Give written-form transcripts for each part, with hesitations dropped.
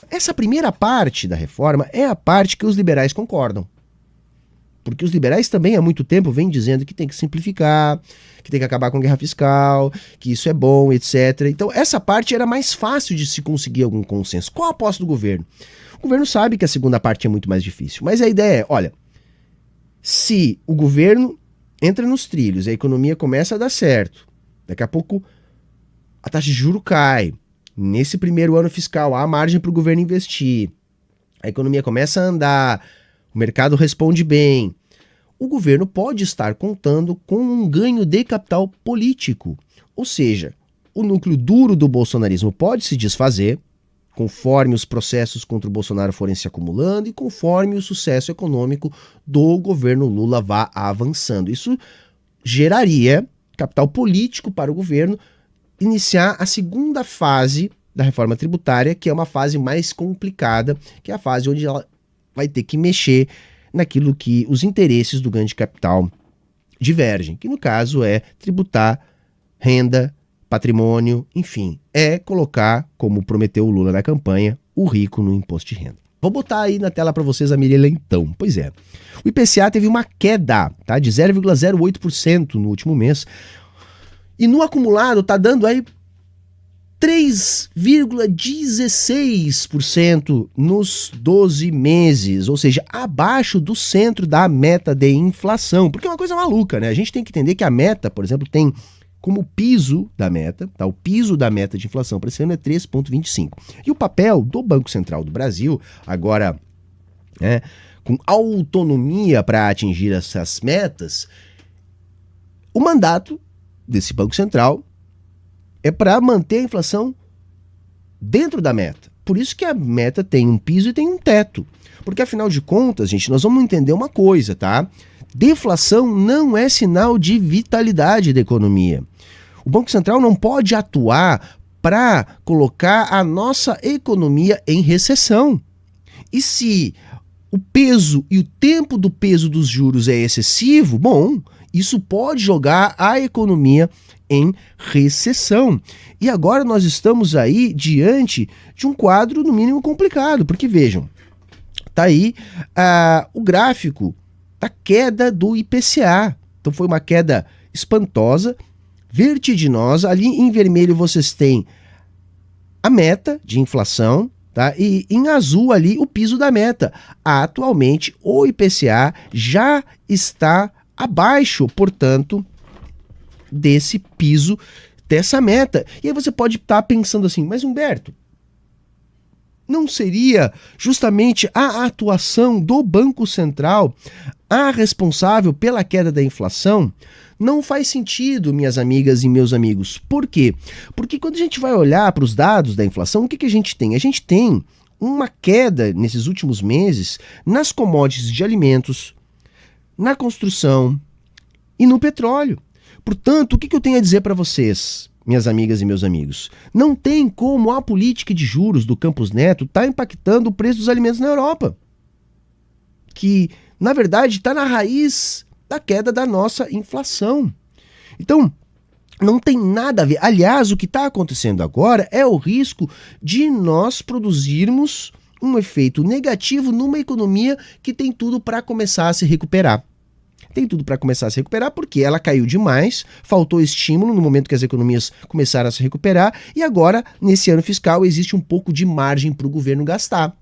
essa primeira parte da reforma é a parte que os liberais concordam. Porque os liberais também há muito tempo vêm dizendo que tem que simplificar, que tem que acabar com a guerra fiscal, que isso é bom, etc. Então essa parte era mais fácil de se conseguir algum consenso. Qual a aposta do governo? O governo sabe que a segunda parte é muito mais difícil, mas a ideia é, olha, se o governo entra nos trilhos, a economia começa a dar certo, daqui a pouco a taxa de juros cai, nesse primeiro ano fiscal há margem para o governo investir, a economia começa a andar, o mercado responde bem, o governo pode estar contando com um ganho de capital político. Ou seja, o núcleo duro do bolsonarismo pode se desfazer conforme os processos contra o Bolsonaro forem se acumulando e conforme o sucesso econômico do governo Lula vá avançando. Isso geraria capital político para o governo iniciar a segunda fase da reforma tributária, que é uma fase mais complicada, que é a fase onde ela vai ter que mexer naquilo que os interesses do ganho de capital divergem, que no caso é tributar renda, patrimônio, enfim, é colocar, como prometeu o Lula na campanha, o rico no imposto de renda. Vou botar aí na tela para vocês a Mirella então. Pois é, o IPCA teve uma queda, tá, de 0,08% no último mês, e no acumulado tá dando aí 3,16% nos 12 meses, ou seja, abaixo do centro da meta de inflação, porque é uma coisa maluca, né? A gente tem que entender que a meta, por exemplo, tem como piso da meta, tá? O piso da meta de inflação para esse ano é 3,25. E o papel do Banco Central do Brasil, agora, né, com autonomia para atingir essas metas, o mandato desse Banco Central é para manter a inflação dentro da meta. Por isso que a meta tem um piso e tem um teto. Porque afinal de contas, gente, nós vamos entender uma coisa, tá? Deflação não é sinal de vitalidade da economia. O Banco Central não pode atuar para colocar a nossa economia em recessão. E se o peso e o tempo do peso dos juros é excessivo, bom, isso pode jogar a economia em recessão. E agora nós estamos aí diante de um quadro, no mínimo, complicado, porque vejam, tá aí o gráfico da queda do IPCA. Então foi uma queda espantosa, vertiginosa. Ali em vermelho vocês têm a meta de inflação, tá? E em azul ali o piso da meta. Atualmente o IPCA já está abaixo, portanto, desse piso, dessa meta. E aí você pode estar pensando assim, mas Humberto, não seria justamente a atuação do Banco Central a responsável pela queda da inflação? Não faz sentido, minhas amigas e meus amigos. Por quê? Porque quando a gente vai olhar para os dados da inflação, o que a gente tem? A gente tem uma queda nesses últimos meses nas commodities de alimentos, na construção e no petróleo. Portanto, o que eu tenho a dizer para vocês, minhas amigas e meus amigos? Não tem como a política de juros do Campos Neto estar impactando o preço dos alimentos na Europa, que, na verdade, está na raiz da queda da nossa inflação. Então, não tem nada a ver. Aliás, o que está acontecendo agora é o risco de nós produzirmos um efeito negativo numa economia que tem tudo para começar a se recuperar. Tem tudo para começar a se recuperar porque ela caiu demais, faltou estímulo no momento que as economias começaram a se recuperar e agora, nesse ano fiscal, existe um pouco de margem para o governo gastar.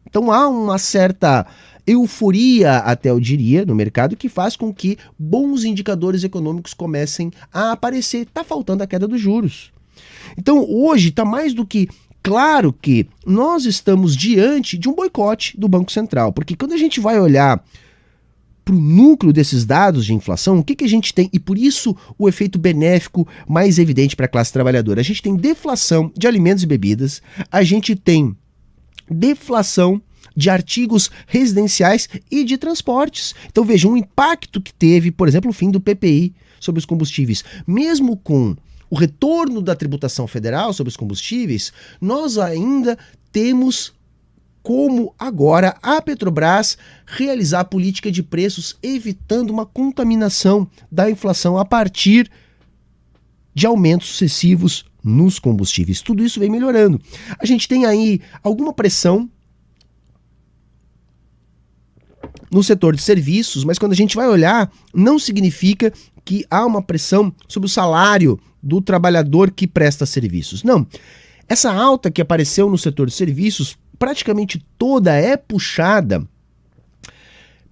Então há uma certa euforia, até eu diria, no mercado, que faz com que bons indicadores econômicos comecem a aparecer. Está faltando a queda dos juros. Então hoje está mais do que claro que nós estamos diante de um boicote do Banco Central, porque quando a gente vai olhar para o núcleo desses dados de inflação, o que a gente tem? E por isso o efeito benéfico mais evidente para a classe trabalhadora. A gente tem deflação de alimentos e bebidas, a gente tem deflação de artigos residenciais e de transportes. Então vejam o impacto que teve, por exemplo, o fim do PPI sobre os combustíveis. Mesmo com o retorno da tributação federal sobre os combustíveis, nós ainda temos como agora a Petrobras realizar a política de preços evitando uma contaminação da inflação a partir de aumentos sucessivos nos combustíveis. Tudo isso vem melhorando. A gente tem aí alguma pressão no setor de serviços, mas quando a gente vai olhar, não significa que há uma pressão sobre o salário do trabalhador que presta serviços. Não. Essa alta que apareceu no setor de serviços, praticamente toda é puxada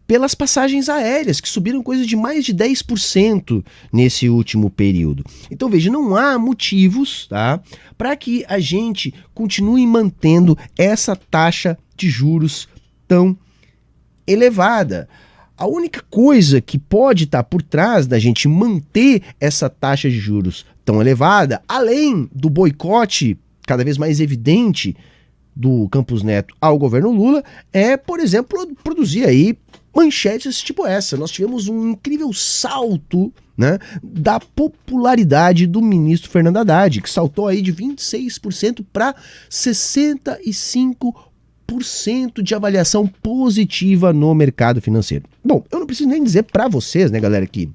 pelas passagens aéreas, que subiram coisa de mais de 10% nesse último período. Então, veja, não há motivos, tá, para que a gente continue mantendo essa taxa de juros tão elevada. A única coisa que pode estar por trás da gente manter essa taxa de juros tão elevada, além do boicote cada vez mais evidente do Campos Neto ao governo Lula, é, por exemplo, produzir aí manchetes tipo essa. Nós tivemos um incrível salto, né, da popularidade do ministro Fernando Haddad, que saltou aí de 26% para 65% de avaliação positiva no mercado financeiro. Bom, eu não preciso nem dizer para vocês, né, galera, que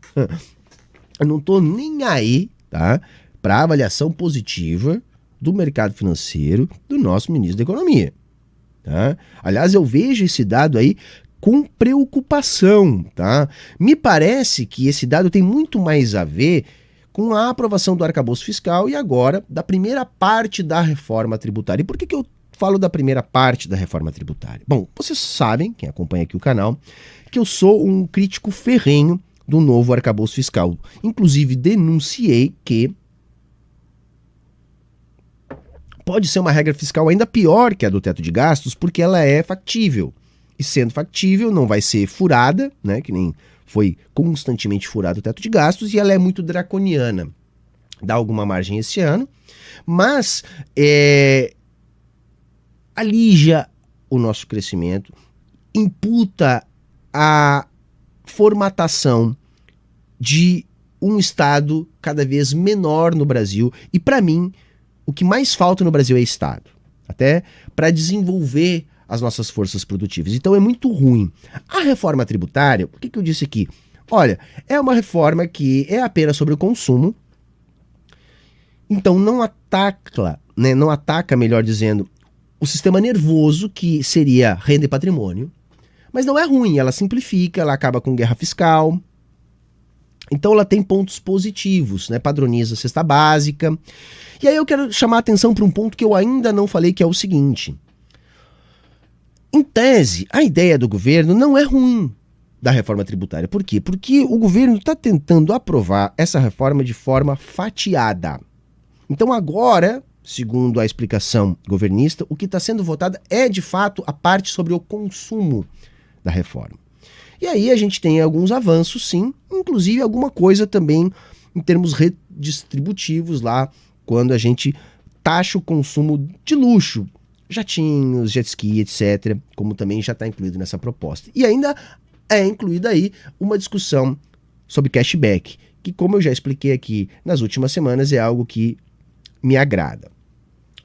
eu não tô nem aí, tá, para avaliação positiva do mercado financeiro do nosso ministro da Economia, tá? Aliás, eu vejo esse dado aí com preocupação, tá? Me parece que esse dado tem muito mais a ver com a aprovação do arcabouço fiscal e agora da primeira parte da reforma tributária. E por que eu falo da primeira parte da reforma tributária? Bom, vocês sabem, quem acompanha aqui o canal, que eu sou um crítico ferrenho do novo arcabouço fiscal. Inclusive, denunciei que pode ser uma regra fiscal ainda pior que a do teto de gastos, porque ela é factível. E sendo factível, não vai ser furada, né, que nem foi constantemente furado o teto de gastos, e ela é muito draconiana. Dá alguma margem esse ano, mas alija o nosso crescimento, imputa a formatação de um Estado cada vez menor no Brasil, e para mim, o que mais falta no Brasil é Estado, até para desenvolver as nossas forças produtivas. Então é muito ruim. A reforma tributária, por que eu disse aqui? Olha, é uma reforma que é apenas sobre o consumo, então não ataca, né, não ataca, melhor dizendo, o sistema nervoso que seria renda e patrimônio, mas não é ruim, ela simplifica, ela acaba com guerra fiscal. Então ela tem pontos positivos, né? Padroniza a cesta básica. E aí eu quero chamar a atenção para um ponto que eu ainda não falei, que é o seguinte. Em tese, a ideia do governo não é ruim da reforma tributária. Por quê? Porque o governo está tentando aprovar essa reforma de forma fatiada. Então agora, segundo a explicação governista, o que está sendo votado é de fato a parte sobre o consumo da reforma. E aí a gente tem alguns avanços, sim, inclusive alguma coisa também em termos redistributivos lá, quando a gente taxa o consumo de luxo, jatinhos, jet ski, etc., como também já está incluído nessa proposta. E ainda é incluída aí uma discussão sobre cashback, que, como eu já expliquei aqui nas últimas semanas, é algo que me agrada.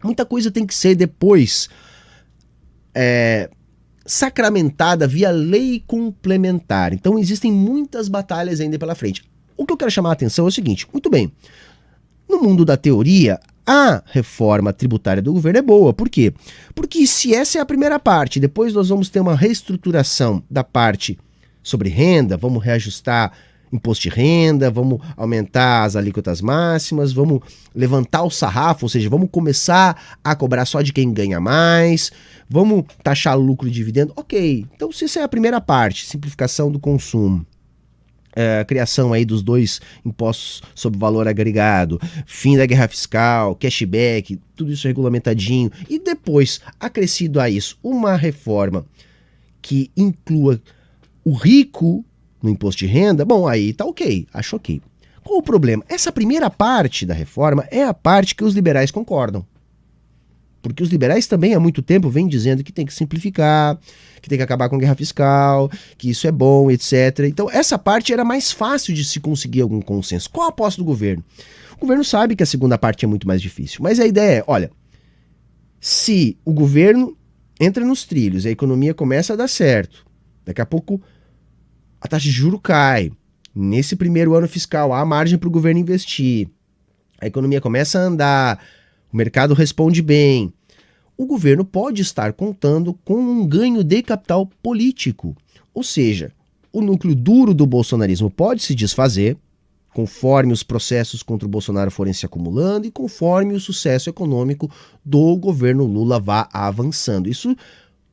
Muita coisa tem que ser depois sacramentada via lei complementar. Então existem muitas batalhas ainda pela frente. O que eu quero chamar a atenção é o seguinte, muito bem, no mundo da teoria, a reforma tributária do governo é boa. Por quê? Porque se essa é a primeira parte, depois nós vamos ter uma reestruturação da parte sobre renda, vamos reajustar imposto de renda, vamos aumentar as alíquotas máximas, vamos levantar o sarrafo, ou seja, vamos começar a cobrar só de quem ganha mais, vamos taxar lucro e dividendo. Ok, então se isso é a primeira parte, simplificação do consumo, criação aí dos 2 impostos sobre valor agregado, fim da guerra fiscal, cashback, tudo isso regulamentadinho, e depois, acrescido a isso, uma reforma que inclua o rico no imposto de renda, bom, aí tá ok, acho ok. Qual o problema? Essa primeira parte da reforma é a parte que os liberais concordam. Porque os liberais também há muito tempo vêm dizendo que tem que simplificar, que tem que acabar com a guerra fiscal, que isso é bom, etc. Então essa parte era mais fácil de se conseguir algum consenso. Qual a aposta do governo? O governo sabe que a segunda parte é muito mais difícil, mas a ideia é, olha, se o governo entra nos trilhos, a economia começa a dar certo, daqui a pouco a taxa de juros cai, nesse primeiro ano fiscal há margem para o governo investir, a economia começa a andar, o mercado responde bem, o governo pode estar contando com um ganho de capital político. Ou seja, o núcleo duro do bolsonarismo pode se desfazer, conforme os processos contra o Bolsonaro forem se acumulando e conforme o sucesso econômico do governo Lula vá avançando. Isso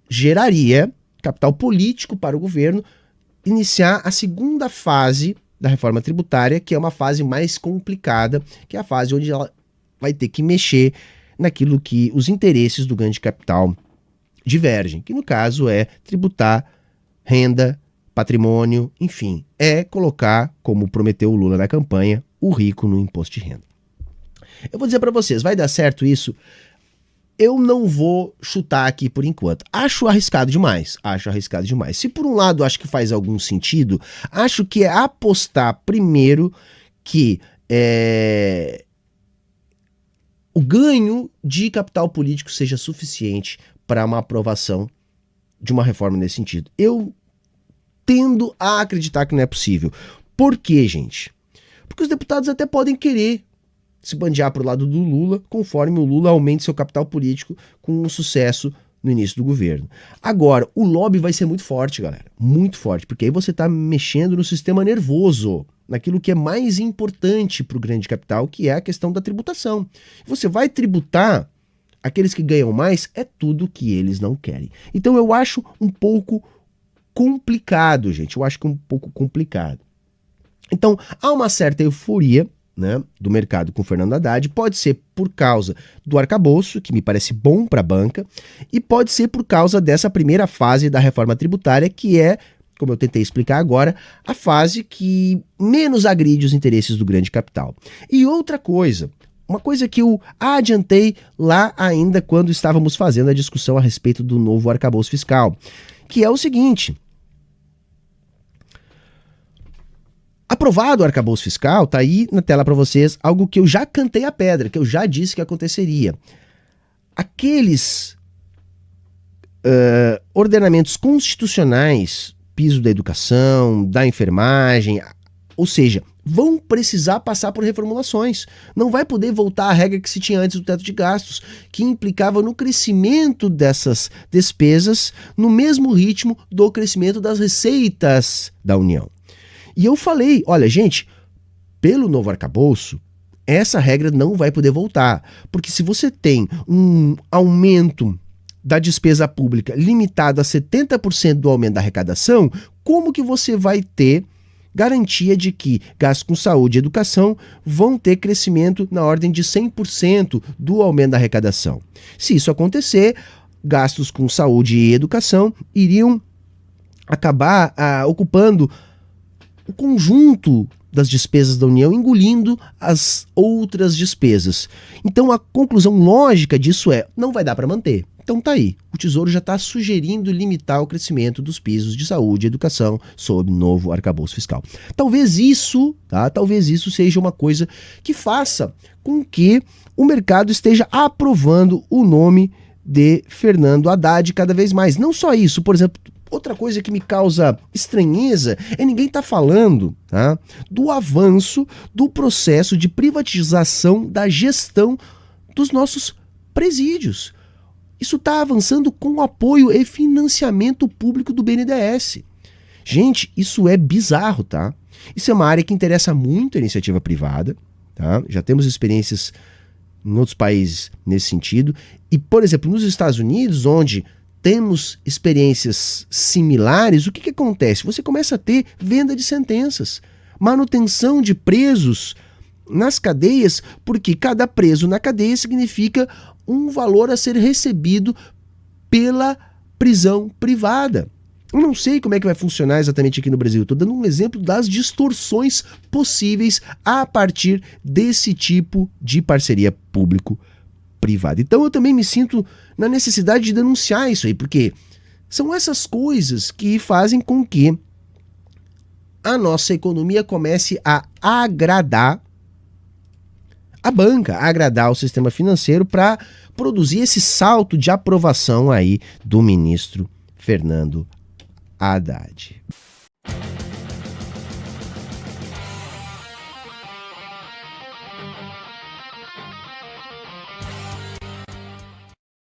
geraria capital político para o governo iniciar a segunda fase da reforma tributária, que é uma fase mais complicada, que é a fase onde ela vai ter que mexer naquilo que os interesses do grande capital divergem, que no caso é tributar renda, patrimônio, enfim, é colocar, como prometeu o Lula na campanha, o rico no imposto de renda. Eu vou dizer para vocês, vai dar certo isso? Eu não vou chutar aqui por enquanto. Acho arriscado demais. Se por um lado acho que faz algum sentido, acho que é apostar primeiro que o ganho de capital político seja suficiente para uma aprovação de uma reforma nesse sentido. Eu tendo a acreditar que não é possível. Por quê, gente? Porque os deputados até podem querer se bandear para o lado do Lula, conforme o Lula aumente seu capital político com um sucesso no início do governo. Agora, o lobby vai ser muito forte, galera. Muito forte, porque aí você está mexendo no sistema nervoso, naquilo que é mais importante para o grande capital, que é a questão da tributação. Você vai tributar aqueles que ganham mais, é tudo que eles não querem. Então eu acho um pouco complicado, gente. Então, há uma certa euforia, né, do mercado com Fernando Haddad. Pode ser por causa do arcabouço, que me parece bom para a banca, e pode ser por causa dessa primeira fase da reforma tributária, que é, como eu tentei explicar agora, a fase que menos agride os interesses do grande capital. E outra coisa, uma coisa que eu adiantei lá ainda quando estávamos fazendo a discussão a respeito do novo arcabouço fiscal, que é o seguinte: aprovado o arcabouço fiscal, tá aí na tela para vocês algo que eu já cantei a pedra, que eu já disse que aconteceria. Aqueles ordenamentos constitucionais, piso da educação, da enfermagem, ou seja, vão precisar passar por reformulações. Não vai poder voltar à regra que se tinha antes do teto de gastos, que implicava no crescimento dessas despesas no mesmo ritmo do crescimento das receitas da União. E eu falei, olha, gente, pelo novo arcabouço, essa regra não vai poder voltar. Porque se você tem um aumento da despesa pública limitado a 70% do aumento da arrecadação, como que você vai ter garantia de que gastos com saúde e educação vão ter crescimento na ordem de 100% do aumento da arrecadação? Se isso acontecer, gastos com saúde e educação iriam acabar ocupando o conjunto das despesas da União, engolindo as outras despesas. Então a conclusão lógica disso é, não vai dar para manter. Então tá aí, o Tesouro já está sugerindo limitar o crescimento dos pisos de saúde e educação sob novo arcabouço fiscal. Talvez isso seja uma coisa que faça com que o mercado esteja aprovando o nome de Fernando Haddad cada vez mais. Não só isso, por exemplo, outra coisa que me causa estranheza é ninguém estar falando, tá, do avanço do processo de privatização da gestão dos nossos presídios. Isso está avançando com apoio e financiamento público do BNDES. Gente, isso é bizarro, tá? Isso é uma área que interessa muito a iniciativa privada, tá? Já temos experiências em outros países nesse sentido. E, por exemplo, nos Estados Unidos, onde temos experiências similares, o que acontece? Você começa a ter venda de sentenças, manutenção de presos nas cadeias, porque cada preso na cadeia significa um valor a ser recebido pela prisão privada. Eu não sei como é que vai funcionar exatamente aqui no Brasil. Estou dando um exemplo das distorções possíveis a partir desse tipo de parceria público-privada. Então eu também me sinto na necessidade de denunciar isso aí, porque são essas coisas que fazem com que a nossa economia comece a agradar a banca, a agradar o sistema financeiro para produzir esse salto de aprovação aí do ministro Fernando Haddad.